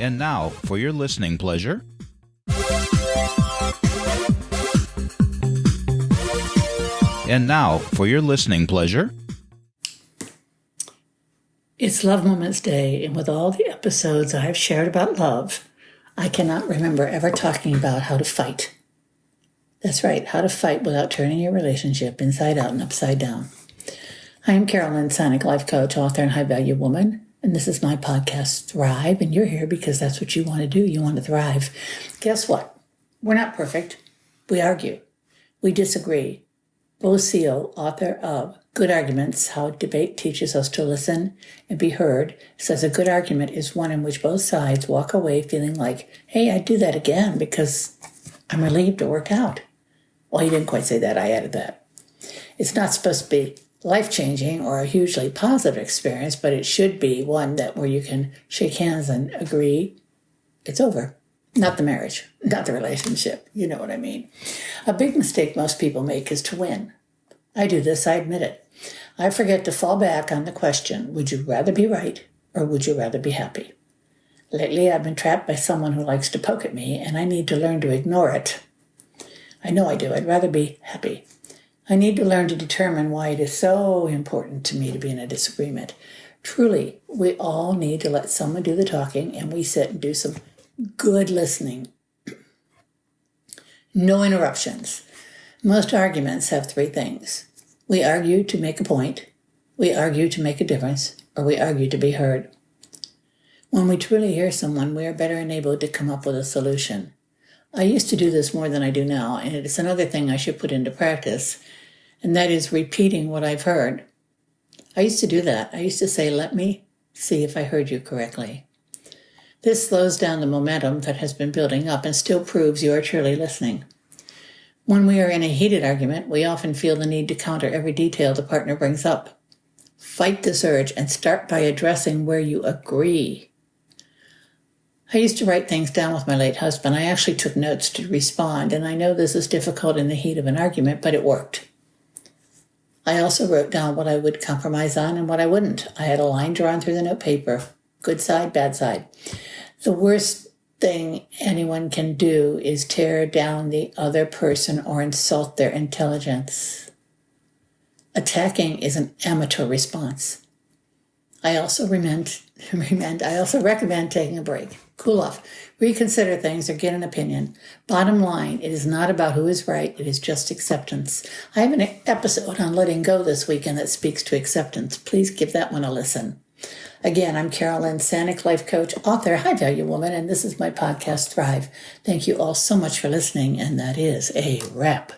And now, for your listening pleasure, It's Love Moments Day, and with all the episodes I've shared about love, I cannot remember ever talking about how to fight. That's right, how to fight without turning your relationship inside out and upside down. I am Carol Lynn Sonic, life coach, author, and high-value woman, and this is my podcast, Thrive, and you're here because that's what you want to do. You want to thrive. Guess what? We're not perfect. We argue. We disagree. Bo Seal, author of Good Arguments, How Debate Teaches Us to Listen and Be Heard, says a good argument is one in which both sides walk away feeling like, hey, I'd do that again because I'm relieved it worked out. Well, he didn't quite say that. I added that. It's not supposed to be life-changing or a hugely positive experience, but it should be one that where you can shake hands and agree it's over. Not the marriage, not the relationship. You know what I mean. A big mistake most people make is to win. I do this, I admit it. I forget to fall back on the question, would you rather be right or would you rather be happy? Lately, I've been trapped by someone who likes to poke at me, and I need to learn to ignore it. I know I do. I'd rather be happy. I need to learn to determine why it is so important to me to be in a disagreement. Truly, we all need to let someone do the talking, and we sit and do some good listening. No interruptions. Most arguments have three things. We argue to make a point, we argue to make a difference, or we argue to be heard. When we truly hear someone, we are better enabled to come up with a solution. I used to do this more than I do now, and it's another thing I should put into practice, and that is repeating what I've heard. I used to do that. I used to say, let me see if I heard you correctly. This slows down the momentum that has been building up and still proves you are truly listening. When we are in a heated argument, we often feel the need to counter every detail the partner brings up. Fight this urge and start by addressing where you agree. I used to write things down with my late husband. I actually took notes to respond, and I know this is difficult in the heat of an argument, but it worked. I also wrote down what I would compromise on and what I wouldn't. I had a line drawn through the note paper. Good side, bad side. The worst thing anyone can do is tear down the other person or insult their intelligence. Attacking is an amateur response. I also recommend taking a break. Cool off. Reconsider things or get an opinion. Bottom line, it is not about who is right. It is just acceptance. I have an episode on letting go this weekend that speaks to acceptance. Please give that one a listen. Again, I'm Carol Lynn Sanic, life coach, author, high-value woman, and this is my podcast, Thrive. Thank you all so much for listening, and that is a wrap.